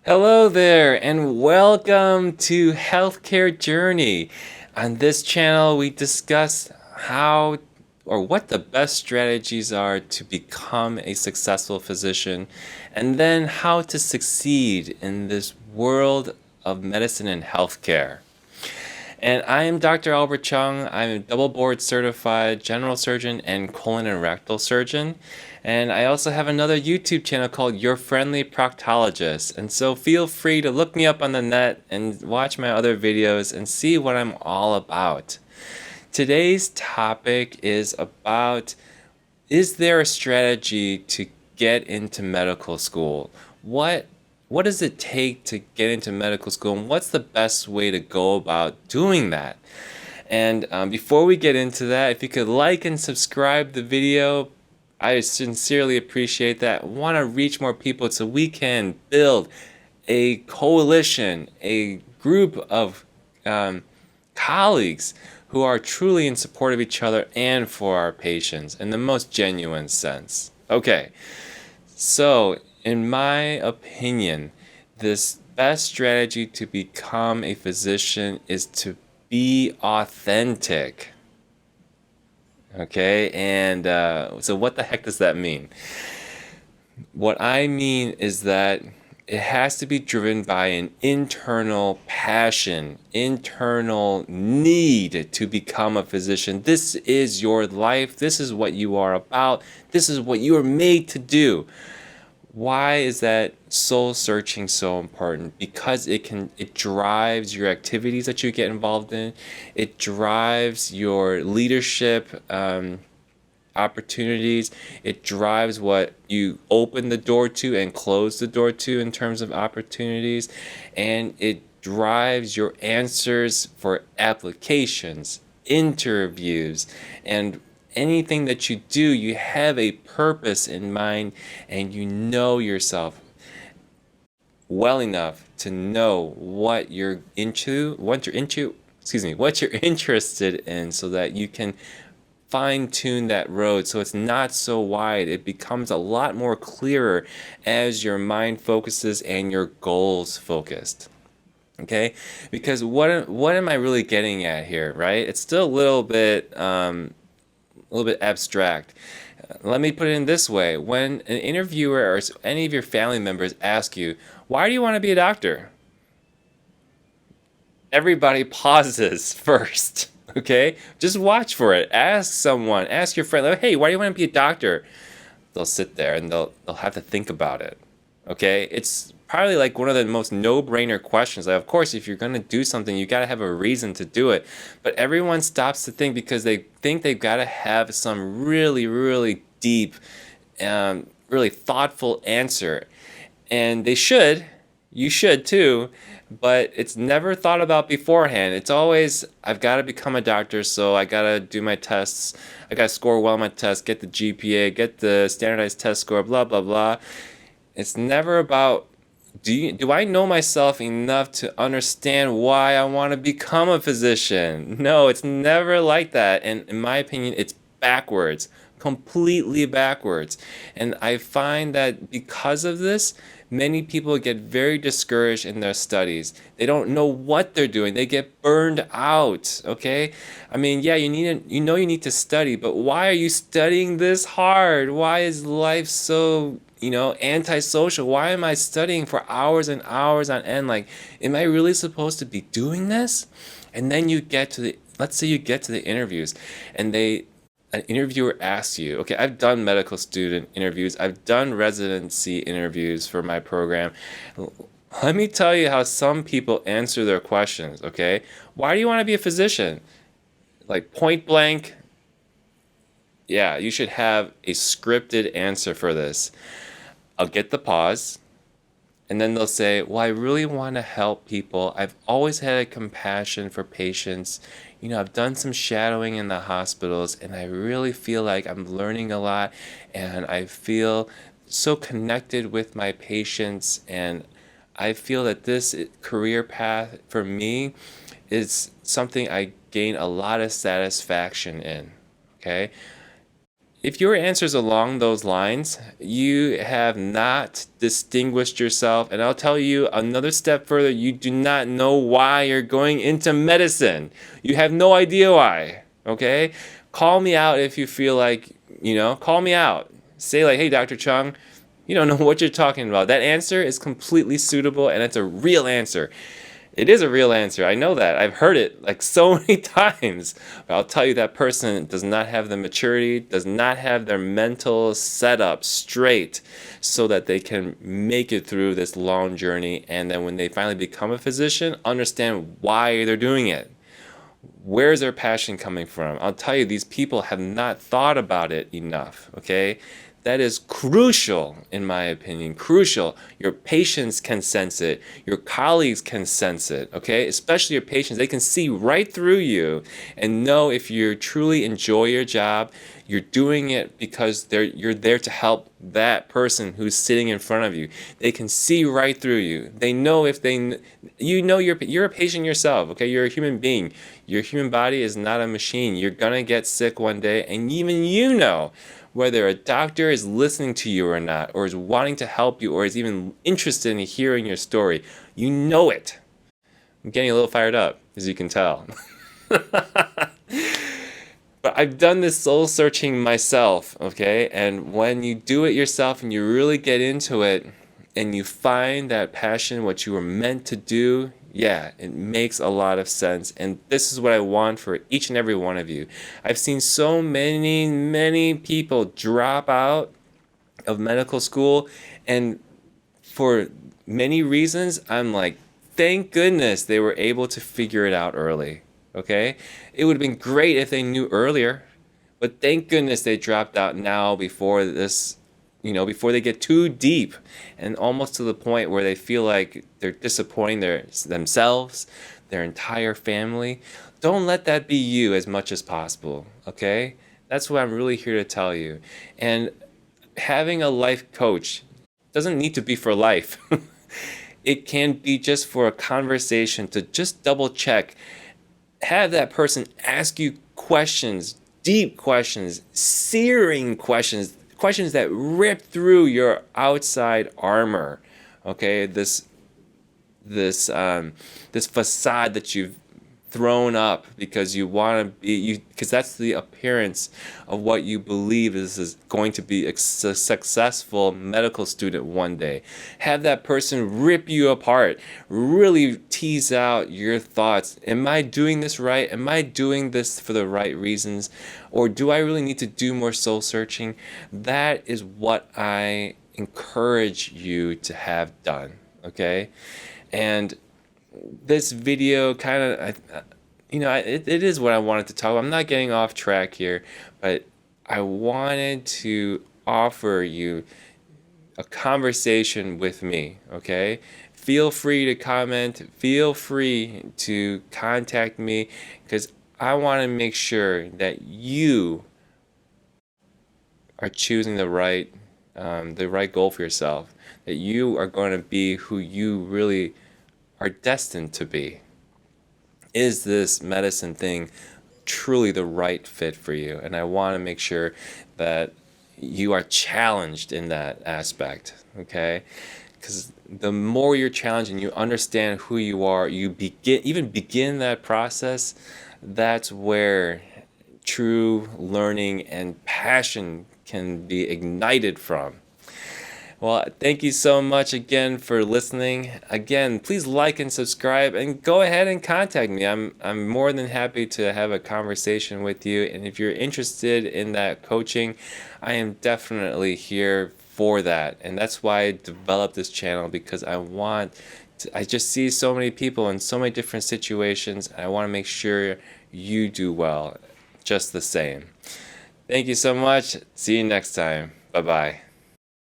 Hello there, and welcome to Healthcare Journey. On this channel, we discuss how or what the best strategies are to become a successful physician, and then how to succeed in this world of medicine and healthcare. And I am Dr. Albert Chung. I'm a double board certified general surgeon and colon and rectal surgeon. And I also have another YouTube channel called Your Friendly Proctologist. And so feel free to look me up on the net and watch my other videos and see what I'm all about. Today's topic is about, is there a strategy to get into medical school? What does it take to get into medical school, and what's the best way to go about doing that? And before we get into that, if you could like and subscribe the video, I sincerely appreciate that. I want to reach more people so we can build a coalition, a group of colleagues who are truly in support of each other and for our patients in the most genuine sense. Okay, so in my opinion, this best strategy to become a physician is to be authentic. Okay, and so what the heck does that mean? What I mean is that it has to be driven by an internal passion, internal need to become a physician. This is your life. This is what you are about. This is what you are made to do. Why is that soul searching so important? Because it drives your activities that you get involved in. It drives your leadership opportunities. It drives what you open the door to and close the door to in terms of opportunities. And it drives your answers for applications, interviews, and anything that you do. You have a purpose in mind, and you know yourself well enough to know what you're into, what you're interested in, so that you can fine tune that road so it's not so wide. It becomes a lot more clearer as your mind focuses and your goals focused. Okay, because what am I really getting at here, right? It's still a little bit abstract. Let me put it in this way. When an interviewer or any of your family members ask you, why do you want to be a doctor? Everybody pauses first. Okay? Just watch for it. Ask someone, ask your friend, like, hey, why do you want to be a doctor? They'll sit there and they'll have to think about it. Okay? It's probably like one of the most no-brainer questions. Like, of course, if you're going to do something, you got to have a reason to do it. But everyone stops to think because they think they've got to have some really, really deep, really thoughtful answer. And they should. You should too. But it's never thought about beforehand. It's always, I've got to become a doctor, so I got to do my tests. I got to score well on my tests, get the GPA, get the standardized test score, blah, blah, blah. It's never about, do I know myself enough to understand why I want to become a physician? No, it's never like that. And in my opinion, it's backwards, completely backwards. And I find that because of this, many people get very discouraged in their studies. They don't know what they're doing. They get burned out, okay? I mean, yeah, you need to study, but why are you studying this hard? Why is life so, antisocial? Why am I studying for hours and hours on end? Like, am I really supposed to be doing this? And then let's say you get to the interviews, and an interviewer asks you, okay, I've done medical student interviews, I've done residency interviews for my program. Let me tell you how some people answer their questions, okay? Why do you want to be a physician? Like, point blank, yeah, you should have a scripted answer for this. I'll get the pause, and then they'll say, well, I really want to help people. I've always had a compassion for patients. I've done some shadowing in the hospitals, and I really feel like I'm learning a lot, and I feel so connected with my patients, and I feel that this career path for me is something I gain a lot of satisfaction in. Okay? if your answer's along those lines, you have not distinguished yourself. And I'll tell you another step further, you do not know why you're going into medicine. You have no idea why, okay? Call me out if you feel like, call me out. Say like, hey, Dr. Chung, you don't know what you're talking about. That answer is completely suitable and it's a real answer. It is a real answer. I know that. I've heard it like so many times. But I'll tell you that person does not have the maturity, does not have their mental setup straight so that they can make it through this long journey. And then when they finally become a physician, understand why they're doing it. Where's their passion coming from? I'll tell you, these people have not thought about it enough, okay? That is crucial, in my opinion, crucial. Your patients can sense it. Your colleagues can sense it, okay? Especially your patients. They can see right through you and know if you truly enjoy your job, you're doing it because you're there to help that person who's sitting in front of you. They can see right through you. They know if you're a patient yourself, okay? You're a human being. Your human body is not a machine. You're gonna get sick one day, and even you know whether a doctor is listening to you or not, or is wanting to help you, or is even interested in hearing your story. You know it. I'm getting a little fired up, as you can tell. But I've done this soul searching myself, okay? And when you do it yourself and you really get into it and you find that passion, what you were meant to do, yeah, it makes a lot of sense. And this is what I want for each and every one of you. I've seen so many people drop out of medical school, and for many reasons, I'm like, thank goodness they were able to figure it out early. Okay? It would have been great if they knew earlier, but thank goodness they dropped out now before this, before they get too deep and almost to the point where they feel like they're disappointing themselves, their entire family. Don't let that be you as much as possible, okay? That's what I'm really here to tell you. And having a life coach doesn't need to be for life. It can be just for a conversation to just double check. Have that person ask you questions, deep questions, searing questions, questions that rip through your outside armor. Okay, this facade that you've thrown up because you want to be because that's the appearance of what you believe is going to be a successful medical student one day. Have that person rip you apart, really tease out your thoughts. Am I doing this right? Am I doing this for the right reasons? Or do I really need to do more soul searching? That is what I encourage you to have done, okay? And this video kind of, it is what I wanted to talk about. I'm not getting off track here, but I wanted to offer you a conversation with me, okay? Feel free to comment. Feel free to contact me because I want to make sure that you are choosing the right goal for yourself, that you are going to be who you really are destined to be. Is this medicine thing truly the right fit for you? And I want to make sure that you are challenged in that aspect, okay? Because the more you're challenged and you understand who you are, you begin that process, that's where true learning and passion can be ignited from. Well, thank you so much again for listening. Again, please like and subscribe and go ahead and contact me. I'm more than happy to have a conversation with you. And if you're interested in that coaching, I am definitely here for that. And that's why I developed this channel, because I just see so many people in so many different situations. And I want to make sure you do well just the same. Thank you so much. See you next time. Bye-bye.